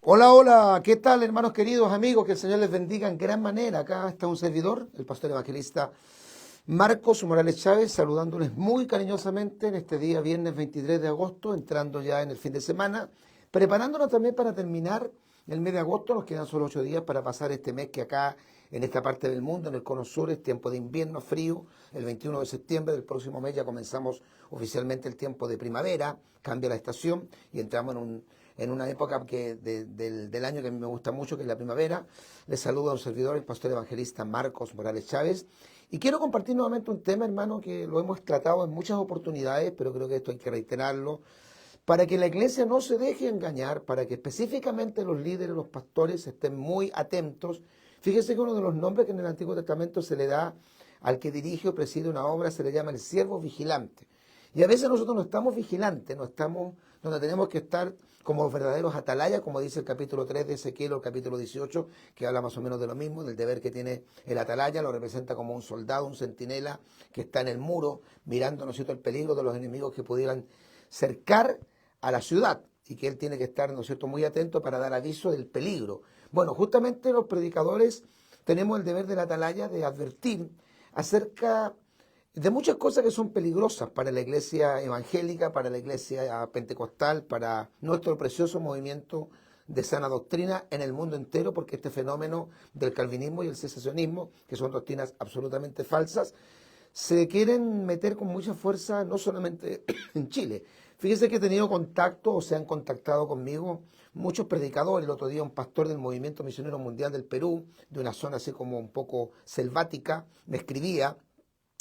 Hola, hola, ¿qué tal, hermanos queridos, amigos? Que el Señor les bendiga en gran manera. Acá está un servidor, el pastor evangelista Marcos Morales Chávez, saludándoles muy cariñosamente en este día, viernes 23 de agosto, entrando ya en el fin de semana, preparándonos también para terminar el mes de agosto. Nos quedan solo 8 días para pasar este mes que acá, en esta parte del mundo, en el cono sur, es tiempo de invierno frío. El 21 de septiembre del próximo mes ya comenzamos oficialmente el tiempo de primavera, cambia la estación y entramos en una época del año que a mí me gusta mucho, que es la primavera. Les saludo a un servidor, el pastor evangelista Marcos Morales Chávez. Y quiero compartir nuevamente un tema, hermano, que lo hemos tratado en muchas oportunidades, pero creo que esto hay que reiterarlo, para que la iglesia no se deje engañar, para que específicamente los líderes, los pastores estén muy atentos. Fíjese que uno de los nombres que en el Antiguo Testamento se le da al que dirige o preside una obra se le llama el siervo vigilante. Y a veces nosotros no estamos vigilantes, no estamos donde tenemos que estar como verdaderos atalayas, como dice el capítulo 3 de Ezequiel o el capítulo 18, que habla más o menos de lo mismo, del deber que tiene el atalaya. Lo representa como un soldado, un centinela que está en el muro mirando, ¿no es cierto?, el peligro de los enemigos que pudieran cercar a la ciudad, y que él tiene que estar, ¿no es cierto?, muy atento para dar aviso del peligro. Bueno, justamente los predicadores tenemos el deber de la atalaya de advertir acerca de muchas cosas que son peligrosas para la iglesia evangélica, para la iglesia pentecostal, para nuestro precioso movimiento de sana doctrina en el mundo entero, porque este fenómeno del calvinismo y el cesacionismo, que son doctrinas absolutamente falsas, se quieren meter con mucha fuerza, no solamente en Chile. Fíjese que he tenido contacto o se han contactado conmigo muchos predicadores. El otro día un pastor del Movimiento Misionero Mundial del Perú, de una zona así como un poco selvática, me escribía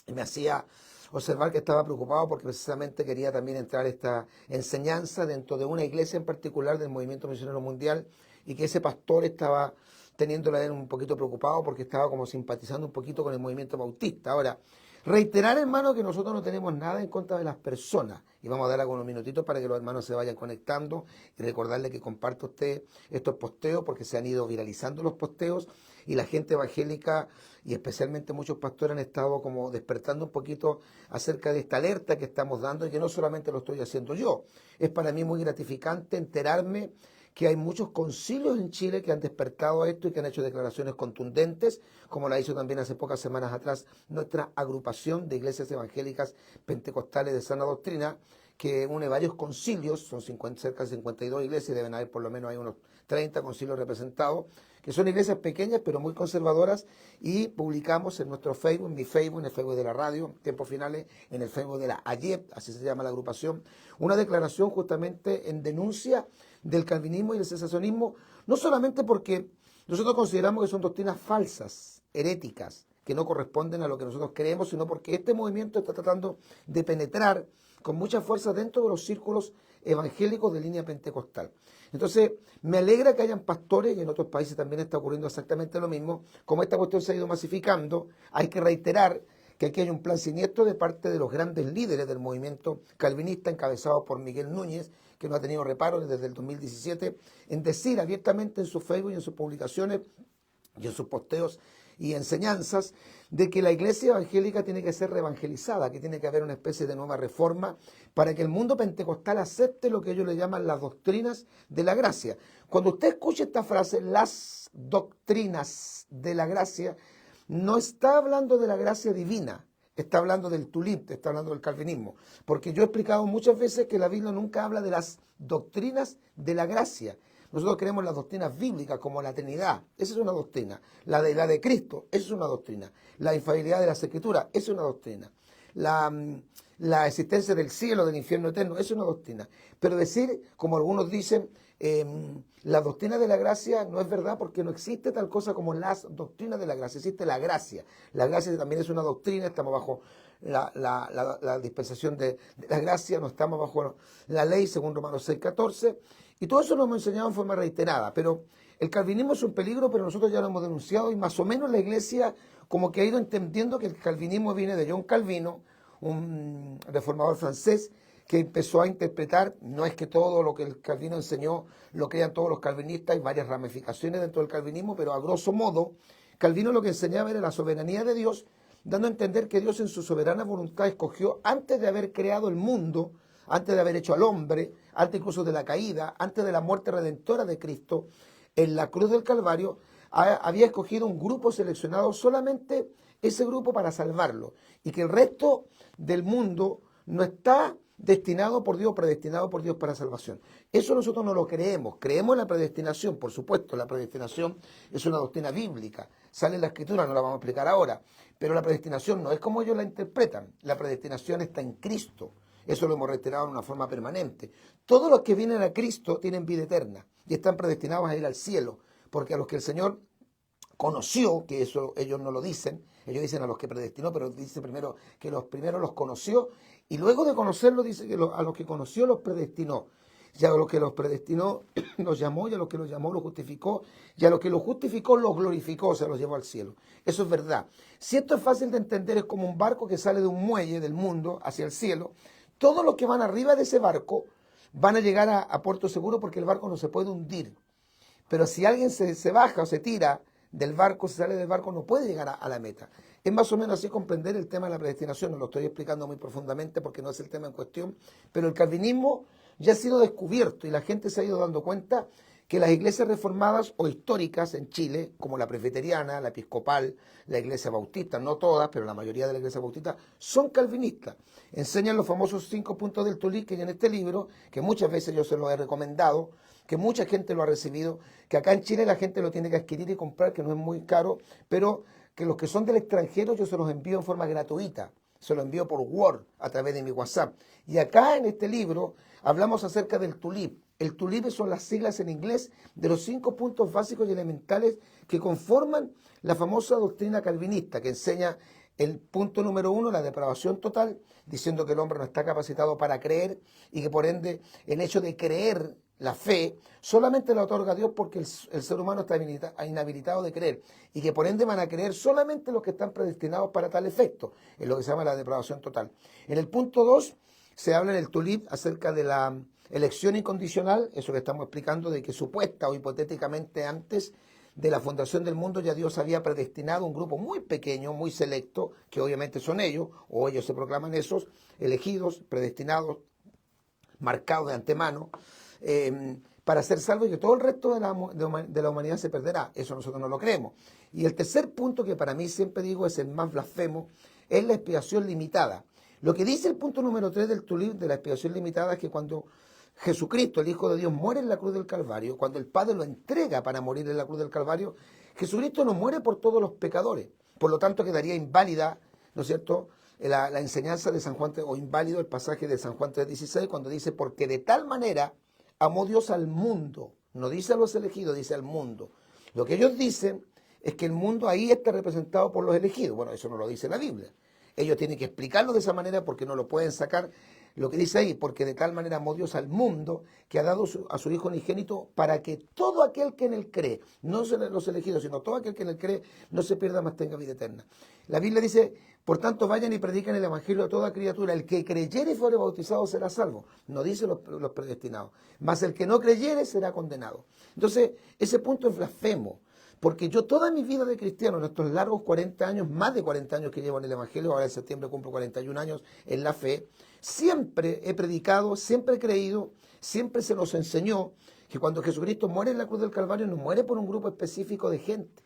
y me hacía observar que estaba preocupado porque precisamente quería también entrar esta enseñanza dentro de una iglesia en particular del Movimiento Misionero Mundial, y que ese pastor estaba teniéndola a él un poquito preocupado porque estaba como simpatizando un poquito con el movimiento bautista. Ahora, reiterar, hermano, que nosotros no tenemos nada en contra de las personas, y vamos a dar algunos minutitos para que los hermanos se vayan conectando y recordarle que comparte usted estos posteos porque se han ido viralizando los posteos, y la gente evangélica y especialmente muchos pastores han estado como despertando un poquito acerca de esta alerta que estamos dando, y que no solamente lo estoy haciendo yo. Es para mí muy gratificante enterarme que hay muchos concilios en Chile que han despertado a esto y que han hecho declaraciones contundentes, como la hizo también hace pocas semanas atrás nuestra agrupación de iglesias evangélicas pentecostales de sana doctrina, que une varios concilios. Son cerca de 52 iglesias, deben haber por lo menos hay unos 30 concilios representados, que son iglesias pequeñas pero muy conservadoras, y publicamos en nuestro Facebook, en mi Facebook, en el Facebook de la radio, Tiempos Finales, en el Facebook de la AYEP, así se llama la agrupación, una declaración justamente en denuncia del calvinismo y el cesacionismo, no solamente porque nosotros consideramos que son doctrinas falsas, heréticas, que no corresponden a lo que nosotros creemos, sino porque este movimiento está tratando de penetrar con mucha fuerza dentro de los círculos evangélicos de línea pentecostal. Entonces, me alegra que hayan pastores, y en otros países también está ocurriendo exactamente lo mismo. Como esta cuestión se ha ido masificando, hay que reiterar que aquí hay un plan siniestro de parte de los grandes líderes del movimiento calvinista, encabezado por Miguel Núñez, que no ha tenido reparos desde el 2017 en decir abiertamente en su Facebook y en sus publicaciones y en sus posteos y enseñanzas de que la iglesia evangélica tiene que ser reevangelizada, que tiene que haber una especie de nueva reforma para que el mundo pentecostal acepte lo que ellos le llaman las doctrinas de la gracia. Cuando usted escuche esta frase, las doctrinas de la gracia, no está hablando de la gracia divina, está hablando del tulip, está hablando del calvinismo, porque yo he explicado muchas veces que la Biblia nunca habla de las doctrinas de la gracia. Nosotros creemos las doctrinas bíblicas como la Trinidad, esa es una doctrina. La deidad de Cristo, esa es una doctrina. La infalibilidad de las Escrituras, esa es una doctrina. La existencia del cielo, del infierno eterno, esa es una doctrina. Pero decir, como algunos dicen, la doctrina de la gracia no es verdad, porque no existe tal cosa como las doctrinas de la gracia, existe la gracia. La gracia también es una doctrina, estamos bajo la dispensación de la gracia, no estamos bajo la ley, según Romanos 6:14. Y todo eso lo hemos enseñado en forma reiterada, pero el calvinismo es un peligro, pero nosotros ya lo hemos denunciado, y más o menos la iglesia como que ha ido entendiendo que el calvinismo viene de John Calvino, un reformador francés, que empezó a interpretar. No es que todo lo que el Calvino enseñó lo crean todos los calvinistas, hay varias ramificaciones dentro del calvinismo, pero a grosso modo, Calvino lo que enseñaba era la soberanía de Dios, dando a entender que Dios en su soberana voluntad escogió, antes de haber creado el mundo, antes de haber hecho al hombre, antes incluso de la caída, antes de la muerte redentora de Cristo, en la cruz del Calvario, había escogido un grupo seleccionado, solamente ese grupo para salvarlo, y que el resto del mundo no está destinado por Dios, predestinado por Dios para salvación. Eso nosotros no lo creemos. Creemos en la predestinación, por supuesto. La predestinación es una doctrina bíblica. Sale en la Escritura, no la vamos a explicar ahora. Pero la predestinación no es como ellos la interpretan. La predestinación está en Cristo. Eso lo hemos reiterado en una forma permanente. Todos los que vienen a Cristo tienen vida eterna y están predestinados a ir al cielo. Porque a los que el Señor conoció, que eso ellos no lo dicen, ellos dicen a los que predestinó, pero dice primero que los primeros los conoció, y luego de conocerlos dice que a los que conoció los predestinó, y a los que los predestinó los llamó, y a los que los llamó los justificó, y a los que los justificó los glorificó, se los llevó al cielo. Eso es verdad. Si esto es fácil de entender, es como un barco que sale de un muelle del mundo hacia el cielo. Todos los que van arriba de ese barco van a llegar a puerto seguro porque el barco no se puede hundir. Pero si alguien se baja o se tira del barco, se sale del barco, no puede llegar a la meta. Es más o menos así comprender el tema de la predestinación. No lo estoy explicando muy profundamente porque no es el tema en cuestión, pero el calvinismo ya ha sido descubierto y la gente se ha ido dando cuenta que las iglesias reformadas o históricas en Chile, como la presbiteriana, la episcopal, la iglesia bautista, no todas, pero la mayoría de la iglesia bautista, son calvinistas. Enseñan los famosos 5 puntos del Tulip que hay en este libro, que muchas veces yo se los he recomendado, que mucha gente lo ha recibido, que acá en Chile la gente lo tiene que adquirir y comprar, que no es muy caro, pero que los que son del extranjero yo se los envío en forma gratuita, se los envío por Word a través de mi WhatsApp. Y acá en este libro hablamos acerca del Tulip. El Tulip son las siglas en inglés de los 5 puntos básicos y elementales que conforman la famosa doctrina calvinista, que enseña el punto número 1, la depravación total, diciendo que el hombre no está capacitado para creer y que por ende el hecho de creer, la fe, solamente la otorga Dios porque el ser humano está inhabilitado de creer y que por ende van a creer solamente los que están predestinados para tal efecto, es lo que se llama la depravación total. En el punto 2 se habla en el Tulip acerca de la elección incondicional, eso que estamos explicando, de que supuesta o hipotéticamente antes de la fundación del mundo ya Dios había predestinado un grupo muy pequeño, muy selecto, que obviamente son ellos, o ellos se proclaman esos, elegidos, predestinados, marcados de antemano, para ser salvos y que todo el resto de la humanidad se perderá. Eso nosotros no lo creemos. Y el tercer punto, que para mí siempre digo es el más blasfemo, es la expiación limitada. Lo que dice el punto número 3 del Tulip de la expiación limitada es que cuando Jesucristo, el Hijo de Dios, muere en la cruz del Calvario, cuando el Padre lo entrega para morir en la cruz del Calvario, Jesucristo no muere por todos los pecadores. Por lo tanto, quedaría inválida, ¿no es cierto?, la enseñanza de San Juan, o inválido el pasaje de San Juan 3:16, cuando dice, porque de tal manera amó Dios al mundo. No dice a los elegidos, dice al mundo. Lo que ellos dicen es que el mundo ahí está representado por los elegidos. Bueno, eso no lo dice la Biblia. Ellos tienen que explicarlo de esa manera porque no lo pueden sacar. Lo que dice ahí, porque de tal manera amó Dios al mundo que ha dado a su Hijo unigénito para que todo aquel que en él cree, no los elegidos, sino todo aquel que en él cree, no se pierda, mas tenga vida eterna. La Biblia dice, por tanto vayan y predican el evangelio a toda criatura. El que creyere y fuere bautizado será salvo. No dice los predestinados. Mas el que no creyere será condenado. Entonces, ese punto es blasfemo. Porque yo toda mi vida de cristiano, en estos largos 40 años, más de 40 años que llevo en el Evangelio, ahora en septiembre cumplo 41 años en la fe, siempre he predicado, siempre he creído, siempre se nos enseñó que cuando Jesucristo muere en la cruz del Calvario, no muere por un grupo específico de gente,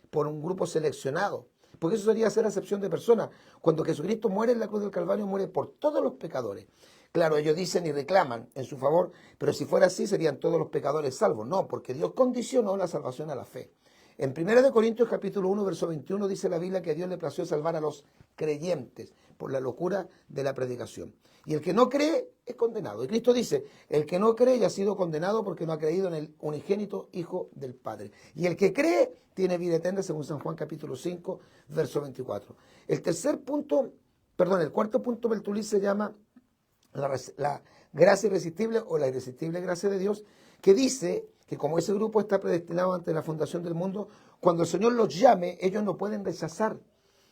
por un grupo seleccionado, porque eso sería hacer acepción de personas. Cuando Jesucristo muere en la cruz del Calvario, muere por todos los pecadores. Claro, ellos dicen y reclaman en su favor, pero si fuera así, serían todos los pecadores salvos. No, porque Dios condicionó la salvación a la fe. En 1 Corintios capítulo 1, verso 21 dice la Biblia que a Dios le plació salvar a los creyentes por la locura de la predicación. Y el que no cree es condenado. Y Cristo dice, el que no cree ya ha sido condenado porque no ha creído en el unigénito Hijo del Padre. Y el que cree tiene vida eterna según San Juan capítulo 5, verso 24. El cuarto punto del Tulip se llama la gracia irresistible o la irresistible gracia de Dios, que dice que como ese grupo está predestinado ante la fundación del mundo, cuando el Señor los llame, ellos no pueden rechazar,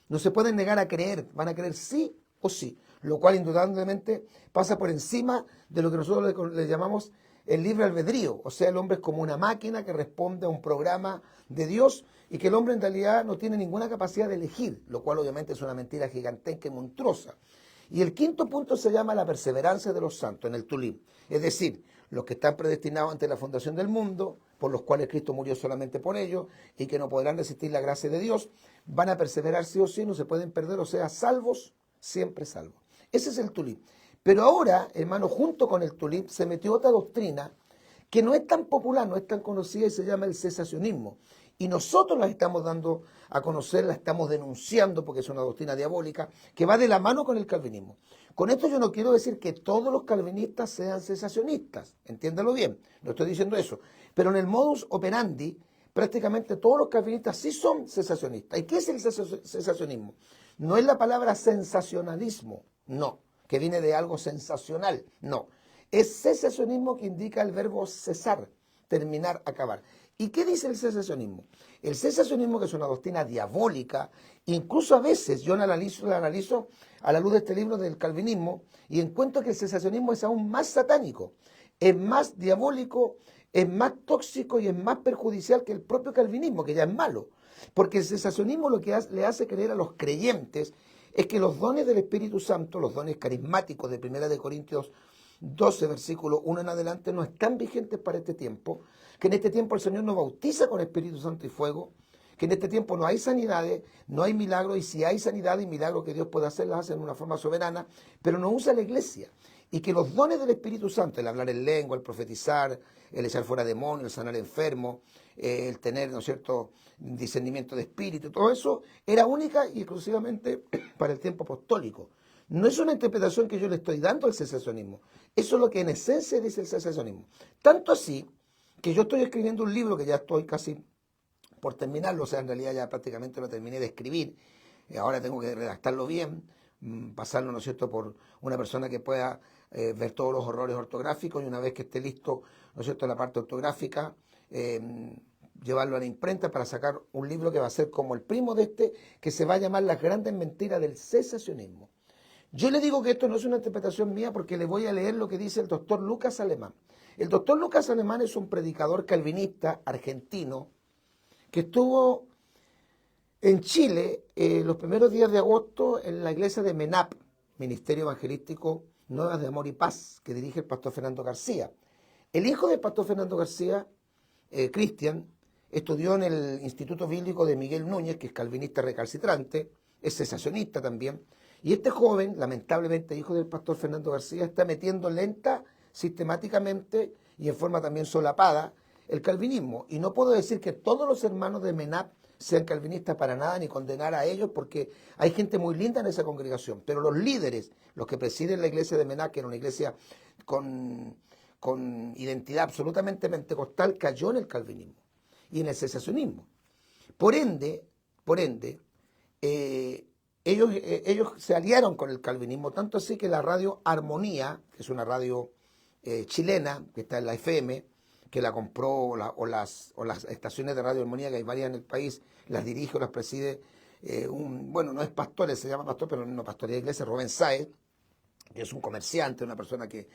no se pueden negar a creer, van a creer sí o sí, lo cual indudablemente pasa por encima de lo que nosotros le llamamos el libre albedrío, o sea, el hombre es como una máquina que responde a un programa de Dios y que el hombre en realidad no tiene ninguna capacidad de elegir, lo cual obviamente es una mentira gigantesca y monstruosa. Y el quinto punto se llama la perseverancia de los santos en el tulip. Es decir, los que están predestinados ante la fundación del mundo, por los cuales Cristo murió solamente por ellos y que no podrán resistir la gracia de Dios, van a perseverar sí o sí, no se pueden perder, o sea, salvos, siempre salvos. Ese es el tulip. Pero ahora, hermano, junto con el tulip se metió otra doctrina que no es tan popular, no es tan conocida y se llama el cesacionismo. Y nosotros la estamos dando a conocer, la estamos denunciando porque es una doctrina diabólica que va de la mano con el calvinismo. Con esto yo no quiero decir que todos los calvinistas sean cesacionistas, entiéndalo bien, no estoy diciendo eso. Pero en el modus operandi, prácticamente todos los calvinistas sí son cesacionistas. ¿Y qué es el cesacionismo? No es la palabra sensacionalismo, no, que viene de algo sensacional, no. Es cesacionismo que indica el verbo cesar, terminar, acabar. ¿Y qué dice el cesacionismo? El cesacionismo, que es una doctrina diabólica, incluso a veces yo la analizo a la luz de este libro del calvinismo y encuentro que el cesacionismo es aún más satánico, es más diabólico, es más tóxico y es más perjudicial que el propio calvinismo, que ya es malo. Porque el cesacionismo lo que le hace creer a los creyentes es que los dones del Espíritu Santo, los dones carismáticos de 1 de Corintios 12, versículo 1 en adelante, no están vigentes para este tiempo, que en este tiempo el Señor nos bautiza con Espíritu Santo y fuego, que en este tiempo no hay sanidades, no hay milagros, y si hay sanidad y milagros que Dios puede hacer, las hace en una forma soberana, pero no usa la iglesia. Y que los dones del Espíritu Santo, el hablar en lengua, el profetizar, el echar fuera demonios, el sanar enfermos, el tener, ¿no es cierto?, discernimiento de espíritu, todo eso era única y exclusivamente para el tiempo apostólico. No es una interpretación que yo le estoy dando al cesacionismo. Eso es lo que en esencia dice el cesacionismo. Tanto así que yo estoy escribiendo un libro que ya estoy casi por terminarlo, o sea, en realidad ya prácticamente lo terminé de escribir. Ahora tengo que redactarlo bien, pasarlo, ¿no es cierto?, por una persona que pueda ver todos los horrores ortográficos y una vez que esté listo, ¿no es cierto?, la parte ortográfica, llevarlo a la imprenta para sacar un libro que va a ser como el primo de este, que se va a llamar Las grandes mentiras del cesacionismo. Yo le digo que esto no es una interpretación mía porque le voy a leer lo que dice el doctor Lucas Alemán. El doctor Lucas Alemán es un predicador calvinista argentino que estuvo en Chile los primeros días de agosto en la iglesia de MENAP, Ministerio Evangelístico Nuevas de Amor y Paz, que dirige el pastor Fernando García. El hijo del pastor Fernando García, Cristian, estudió en el Instituto Bíblico de Miguel Núñez, que es calvinista recalcitrante, es cesacionista también. Y este joven, lamentablemente hijo del pastor Fernando García, está metiendo lenta, sistemáticamente y en forma también solapada el calvinismo. Y no puedo decir que todos los hermanos de MENAP sean calvinistas para nada, ni condenar a ellos, porque hay gente muy linda en esa congregación. Pero los líderes, los que presiden la iglesia de MENAP, que era una iglesia con identidad absolutamente pentecostal, cayó en el calvinismo y en el cesacionismo. Por ende, ellos se aliaron con el calvinismo, tanto así que la radio Armonía, que es una radio chilena, que está en la FM, que la compró, o las estaciones de radio Armonía, que hay varias en el país, las dirige o las preside bueno, no es pastor, se llama pastor, pero no pastoría de iglesia, Rubén Sáez, que es un comerciante, una persona que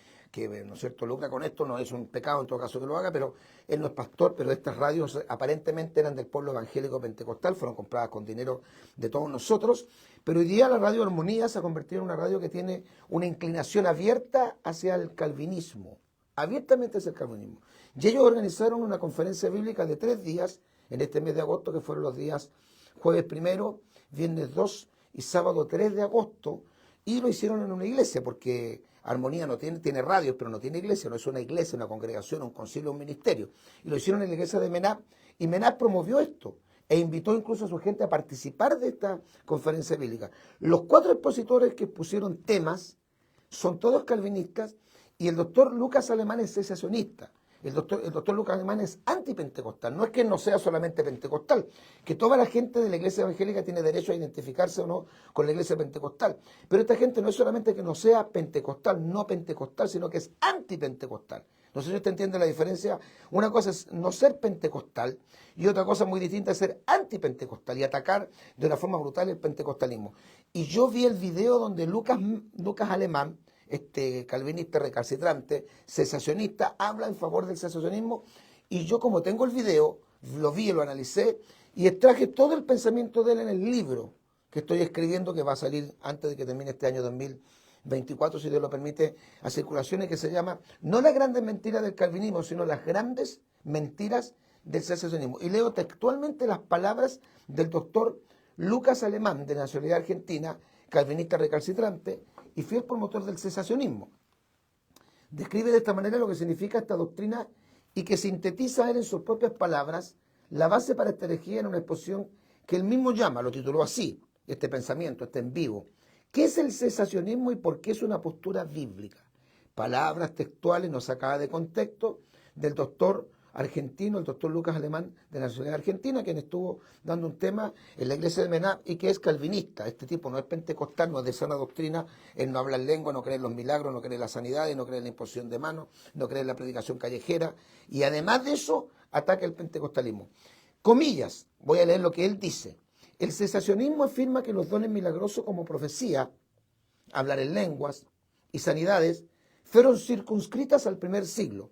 ¿no es cierto?, lucra con esto. No es un pecado en todo caso que lo haga, pero él no es pastor. Pero estas radios aparentemente eran del pueblo evangélico pentecostal, fueron compradas con dinero de todos nosotros, pero hoy día la radio Armonía se ha convertido en una radio que tiene una inclinación abierta hacia el calvinismo, abiertamente hacia el calvinismo. Y ellos organizaron una conferencia bíblica de 3 días en este mes de agosto, que fueron los días jueves 1, viernes 2 y sábado 3 de agosto, y lo hicieron en una iglesia, porque Armonía no tiene radios, pero no tiene iglesia, no es una iglesia, una congregación, un concilio, un ministerio. Y lo hicieron en la iglesia de MENAP, y MENAP promovió esto, e invitó incluso a su gente a participar de esta conferencia bíblica. Los 4 expositores que pusieron temas son todos calvinistas, y el doctor Lucas Alemán es cesacionista. El doctor Lucas Alemán es antipentecostal. No es que no sea solamente pentecostal, que toda la gente de la iglesia evangélica tiene derecho a identificarse o no con la iglesia pentecostal. Pero esta gente no es solamente que no sea pentecostal, no pentecostal, sino que es antipentecostal. No sé si usted entiende la diferencia. Una cosa es no ser pentecostal y otra cosa muy distinta es ser antipentecostal y atacar de una forma brutal el pentecostalismo. Y yo vi el video donde Lucas Alemán, este calvinista recalcitrante, cesacionista, habla en favor del cesacionismo, y yo, como tengo el video, lo vi, lo analicé y extraje todo el pensamiento de él en el libro que estoy escribiendo, que va a salir antes de que termine este año 24, si Dios lo permite, a circulaciones, que se llama no las grandes mentiras del calvinismo, sino las grandes mentiras del cesacionismo. Y leo textualmente las palabras del doctor Lucas Alemán, de nacionalidad argentina, calvinista recalcitrante y fiel promotor del cesacionismo. Describe de esta manera lo que significa esta doctrina y que sintetiza él en sus propias palabras la base para esta herejía en una exposición que él mismo llama, lo tituló así, este pensamiento, este en vivo. ¿Qué es el cesacionismo y por qué es una postura bíblica? Palabras textuales, no sacadas de contexto, del doctor argentino, el doctor Lucas Alemán, de la nacionalidad argentina, quien estuvo dando un tema en la iglesia de Mená y que es calvinista. Este tipo no es pentecostal, no es de sana doctrina, él no habla en lengua, no cree en los milagros, no cree en la sanidad, no cree en la imposición de manos, no cree en la predicación callejera y además de eso ataca el pentecostalismo. Comillas, voy a leer lo que él dice. El cesacionismo afirma que los dones milagrosos como profecía, hablar en lenguas y sanidades fueron circunscritas al primer siglo.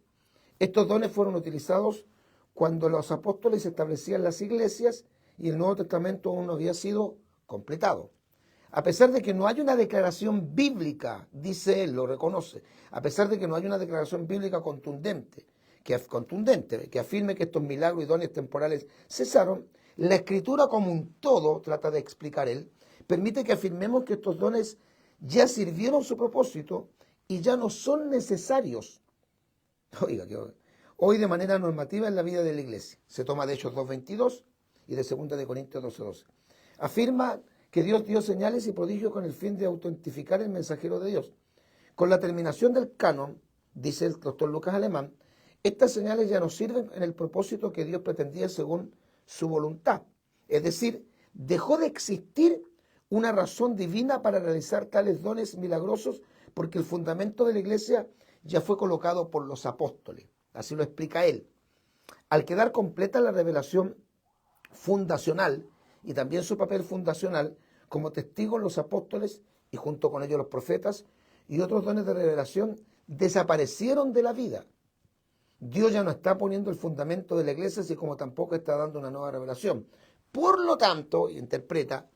Estos dones fueron utilizados cuando los apóstoles establecían las iglesias y el Nuevo Testamento aún no había sido completado. A pesar de que no hay una declaración bíblica, dice él, lo reconoce, a pesar de que no hay una declaración bíblica contundente que afirme que estos milagros y dones temporales cesaron, la Escritura como un todo, trata de explicar él, permite que afirmemos que estos dones ya sirvieron su propósito y ya no son necesarios. Oiga, hoy de manera normativa en la vida de la iglesia. Se toma de Hechos 2.22 y de 2 de Corintios 12.12. Afirma que Dios dio señales y prodigios con el fin de autentificar el mensajero de Dios. Con la terminación del canon, dice el doctor Lucas Alemán, estas señales ya no sirven en el propósito que Dios pretendía según su voluntad. Es decir, dejó de existir una razón divina para realizar tales dones milagrosos porque el fundamento de la iglesia ya fue colocado por los apóstoles. Así lo explica él. Al quedar completa la revelación fundacional y también su papel fundacional como testigos los apóstoles y junto con ellos los profetas y otros dones de revelación desaparecieron de la vida. Dios ya no está poniendo el fundamento de la iglesia, así como tampoco está dando una nueva revelación. Por lo tanto, interpreta,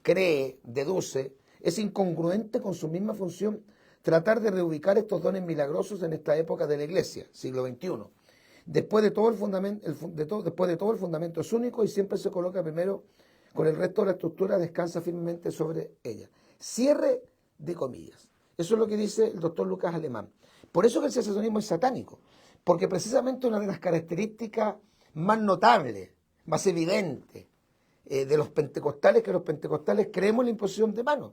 cree, deduce, es incongruente con su misma función tratar de reubicar estos dones milagrosos en esta época de la iglesia, siglo XXI. Después de todo el fundamento es único y siempre se coloca primero con el resto de la estructura, descansa firmemente sobre ella. Cierre de comillas. Eso es lo que dice el doctor Lucas Alemán. Por eso que el cesacionismo es satánico, porque precisamente una de las características más notables, más evidentes de los pentecostales, que los pentecostales creemos en la imposición de manos,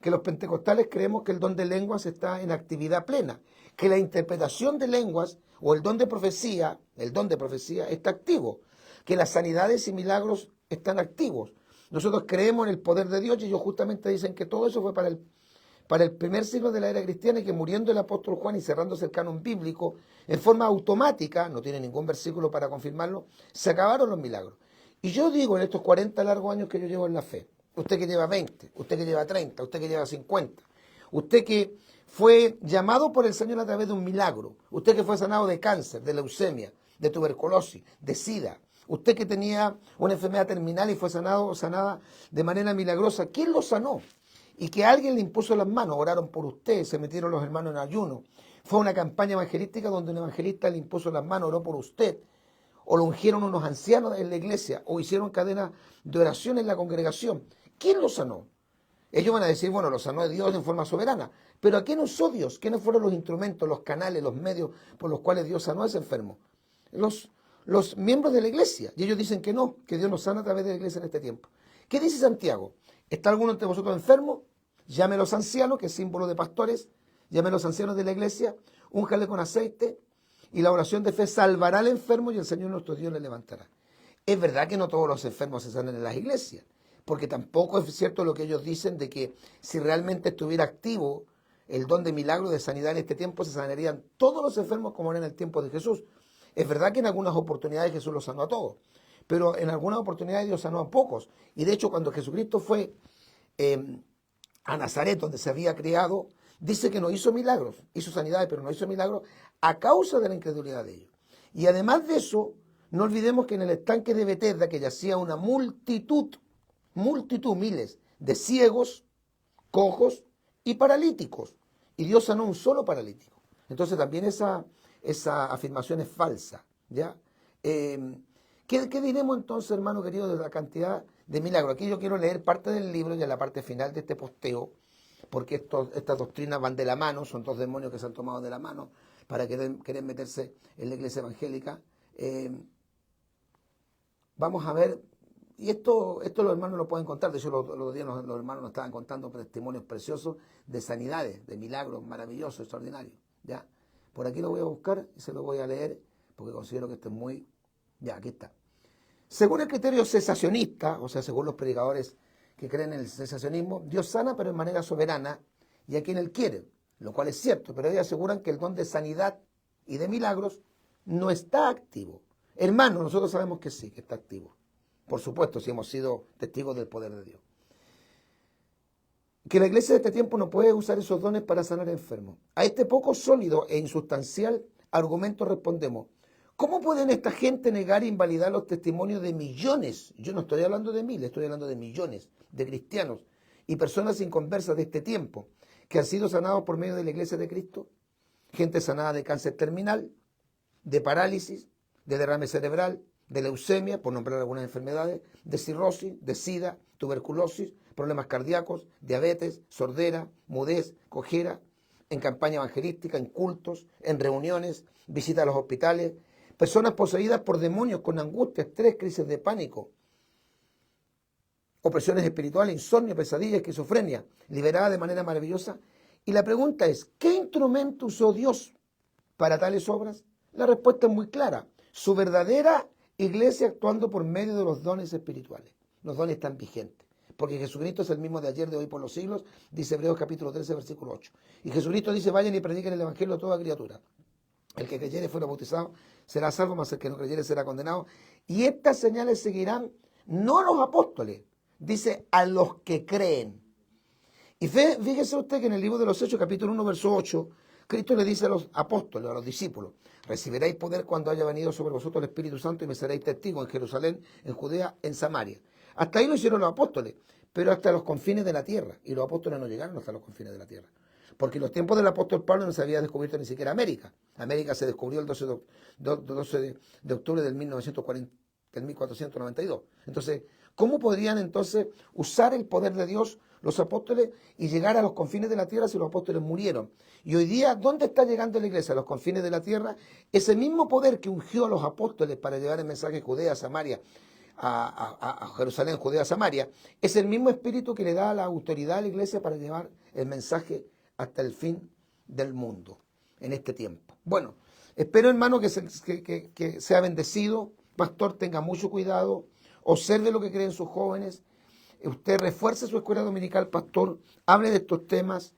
que los pentecostales creemos que el don de lenguas está en actividad plena, que la interpretación de lenguas o el don de profecía está activo, que las sanidades y milagros están activos. Nosotros creemos en el poder de Dios y ellos justamente dicen que todo eso fue para el primer siglo de la era cristiana y que muriendo el apóstol Juan y cerrándose el canon bíblico, en forma automática, no tiene ningún versículo para confirmarlo, se acabaron los milagros. Y yo digo en estos 40 largos años que yo llevo en la fe, usted que lleva 20, usted que lleva 30, usted que lleva 50, usted que fue llamado por el Señor a través de un milagro, usted que fue sanado de cáncer, de leucemia, de tuberculosis, de sida, usted que tenía una enfermedad terminal y fue sanada de manera milagrosa, ¿quién lo sanó? Y que alguien le impuso las manos, oraron por usted, se metieron los hermanos en ayuno. Fue una campaña evangelística donde un evangelista le impuso las manos, oró por usted. O lo ungieron unos ancianos en la iglesia, o hicieron cadena de oración en la congregación. ¿Quién lo sanó? Ellos van a decir, bueno, lo sanó Dios en forma soberana. Pero ¿a quién usó Dios? ¿Quiénes fueron los instrumentos, los canales, los medios por los cuales Dios sanó a ese enfermo? Los miembros de la iglesia. Y ellos dicen que no, que Dios nos sana a través de la iglesia en este tiempo. ¿Qué dice Santiago? ¿Está alguno entre vosotros enfermo? Llame a los ancianos, que es símbolo de pastores, llame a los ancianos de la iglesia, únjale con aceite, y la oración de fe salvará al enfermo y el Señor nuestro Dios le levantará. Es verdad que no todos los enfermos se sanan en las iglesias, porque tampoco es cierto lo que ellos dicen de que si realmente estuviera activo el don de milagro de sanidad en este tiempo, se sanarían todos los enfermos como era en el tiempo de Jesús. Es verdad que en algunas oportunidades Jesús los sanó a todos, pero en algunas oportunidades Dios sanó a pocos. Y de hecho, cuando Jesucristo fue a Nazaret, donde se había criado, dice que no hizo milagros, hizo sanidades, pero no hizo milagros a causa de la incredulidad de ellos. Y además de eso, no olvidemos que en el estanque de Betesda, que yacía una multitud, miles de ciegos, cojos, y paralíticos. Y Dios sanó un solo paralítico. Entonces también esa afirmación es falsa, ¿ya? ¿Qué diremos entonces, hermano querido, de la cantidad de milagros? Aquí yo quiero leer parte del libro y en la parte final de este posteo, porque estas doctrinas van de la mano, son dos demonios que se han tomado de la mano para querer meterse en la iglesia evangélica. Vamos a ver, y esto los hermanos lo pueden contar. De hecho, los días los hermanos nos estaban contando testimonios preciosos de sanidades, de milagros maravillosos, extraordinarios. ¿Ya? Por aquí lo voy a buscar y se lo voy a leer porque considero que esto es muy... Ya, aquí está. Según el criterio cesacionista, o sea, según los predicadores que creen en el cesacionismo, Dios sana pero de manera soberana y a quien Él quiere, lo cual es cierto, pero ellos aseguran que el don de sanidad y de milagros no está activo. Hermanos, nosotros sabemos que sí, que está activo. Por supuesto, si hemos sido testigos del poder de Dios. Que la iglesia de este tiempo no puede usar esos dones para sanar enfermos. A este poco sólido e insustancial argumento respondemos: ¿cómo pueden esta gente negar e invalidar los testimonios de millones? Yo no estoy hablando de miles, estoy hablando de millones de cristianos y personas inconversas de este tiempo que han sido sanados por medio de la iglesia de Cristo. Gente sanada de cáncer terminal, de parálisis, de derrame cerebral, de leucemia, por nombrar algunas enfermedades, de cirrosis, de sida, tuberculosis, problemas cardíacos, diabetes, sordera, mudez, cojera, en campaña evangelística, en cultos, en reuniones, visitas a los hospitales, personas poseídas por demonios con angustia, estrés, crisis de pánico, opresiones espirituales, insomnio, pesadilla, esquizofrenia, liberada de manera maravillosa. Y la pregunta es, ¿qué instrumento usó Dios para tales obras? La respuesta es muy clara: su verdadera iglesia actuando por medio de los dones espirituales. Los dones están vigentes, porque Jesucristo es el mismo de ayer, de hoy, por los siglos, dice Hebreos capítulo 13, versículo 8. Y Jesucristo dice: vayan y prediquen el evangelio a toda criatura. El que creyere fuera bautizado será salvo, mas el que no creyere será condenado. Y estas señales seguirán no a los apóstoles, dice a los que creen. Y fíjese usted que en el libro de los Hechos, capítulo 1, verso 8, Cristo le dice a los apóstoles, a los discípulos: recibiréis poder cuando haya venido sobre vosotros el Espíritu Santo y me seréis testigos en Jerusalén, en Judea, en Samaria. Hasta ahí lo hicieron los apóstoles, pero hasta los confines de la tierra. Y los apóstoles no llegaron hasta los confines de la tierra. Porque en los tiempos del apóstol Pablo no se había descubierto ni siquiera América. América se descubrió el 12 de octubre del 1492. Entonces, ¿cómo podrían entonces usar el poder de Dios los apóstoles y llegar a los confines de la tierra si los apóstoles murieron? Y hoy día, ¿dónde está llegando la iglesia? A los confines de la tierra. Ese mismo poder que ungió a los apóstoles para llevar el mensaje a Judea, Samaria, a Jerusalén, Judea, Samaria, es el mismo espíritu que le da la autoridad a la iglesia para llevar el mensaje hasta el fin del mundo en este tiempo. Bueno, espero, hermano, que sea bendecido. Pastor, tenga mucho cuidado, observe lo que creen sus jóvenes. Usted refuerce su escuela dominical, pastor, hable de estos temas,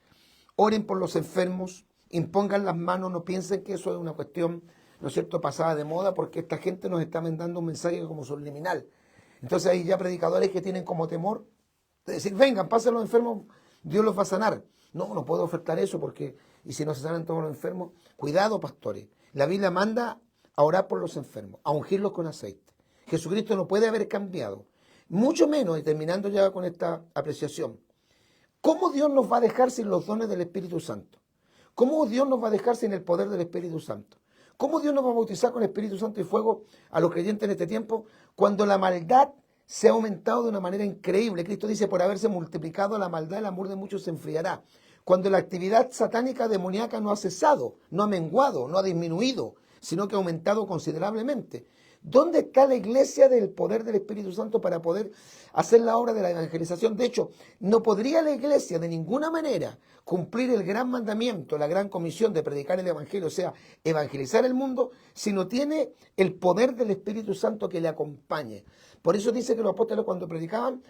oren por los enfermos, impongan las manos, no piensen que eso es una cuestión, ¿no es cierto?, pasada de moda, porque esta gente nos está mandando un mensaje como subliminal. Entonces hay ya predicadores que tienen como temor de decir: vengan, pasen los enfermos, Dios los va a sanar. No puedo ofertar eso porque, y si no se sanan todos los enfermos, cuidado, pastores. La Biblia manda a orar por los enfermos, a ungirlos con aceite. Jesucristo no puede haber cambiado. Mucho menos, y terminando ya con esta apreciación, ¿cómo Dios nos va a dejar sin los dones del Espíritu Santo? ¿Cómo Dios nos va a dejar sin el poder del Espíritu Santo? ¿Cómo Dios nos va a bautizar con Espíritu Santo y fuego a los creyentes en este tiempo cuando la maldad se ha aumentado de una manera increíble? Cristo dice: por haberse multiplicado la maldad, el amor de muchos se enfriará. Cuando la actividad satánica demoníaca no ha cesado, no ha menguado, no ha disminuido, sino que ha aumentado considerablemente. ¿Dónde está la iglesia del poder del Espíritu Santo para poder hacer la obra de la evangelización? De hecho, no podría la iglesia de ninguna manera cumplir el gran mandamiento, la gran comisión de predicar el evangelio, o sea, evangelizar el mundo, si no tiene el poder del Espíritu Santo que le acompañe. Por eso dice que los apóstoles, cuando predicaban,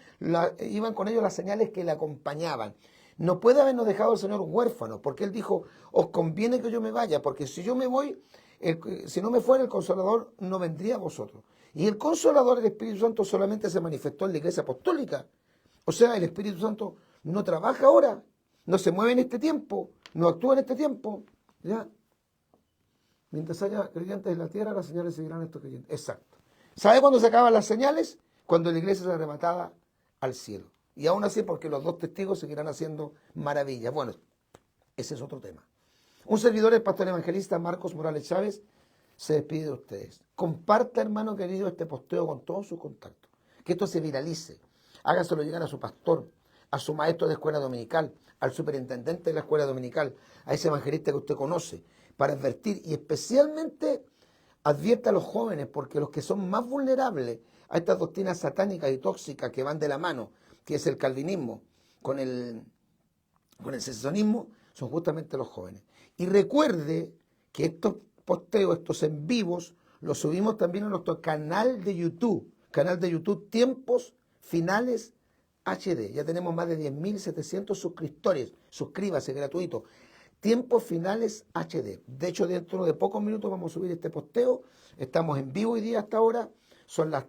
iban con ellos las señales que le acompañaban. No puede habernos dejado el Señor huérfanos, porque Él dijo: os conviene que yo me vaya, porque si yo me voy, si no me fuera, el Consolador no vendría a vosotros. Y el Consolador, el Espíritu Santo, solamente se manifestó en la Iglesia Apostólica. O sea, el Espíritu Santo no trabaja ahora, no se mueve en este tiempo, no actúa en este tiempo. ¿Ya? Mientras haya creyentes en la tierra, las señales seguirán estos creyentes. Exacto. ¿Sabe cuándo se acaban las señales? Cuando la iglesia es arrebatada al cielo. Y aún así, porque los dos testigos seguirán haciendo maravillas. Bueno, ese es otro tema. Un servidor, el pastor evangelista Marcos Morales Chávez, se despide de ustedes. Comparta, hermano querido, este posteo con todos sus contactos. Que esto se viralice. Hágaselo llegar a su pastor, a su maestro de escuela dominical, al superintendente de la escuela dominical, a ese evangelista que usted conoce, para advertir y especialmente advierta a los jóvenes, porque los que son más vulnerables a estas doctrinas satánicas y tóxicas que van de la mano, que es el calvinismo con el secesionismo, son justamente los jóvenes. Y recuerde que estos posteos, estos en vivos, los subimos también a nuestro canal de YouTube Tiempos Finales HD. Ya tenemos más de 10.700 suscriptores. Suscríbase, gratuito. Tiempos Finales HD. De hecho, dentro de pocos minutos vamos a subir este posteo. Estamos en vivo hoy día hasta ahora. Son las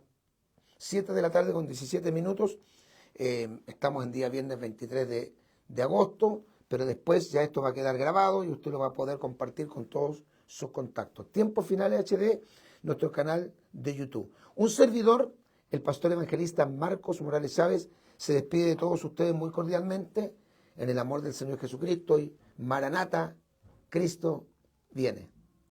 7 de la tarde con 17 minutos. Estamos en día viernes 23 de agosto. Pero después ya esto va a quedar grabado y usted lo va a poder compartir con todos sus contactos. Tiempos Finales HD, nuestro canal de YouTube. Un servidor, el pastor evangelista Marcos Morales Chávez, se despide de todos ustedes muy cordialmente en el amor del Señor Jesucristo y Maranata, Cristo viene.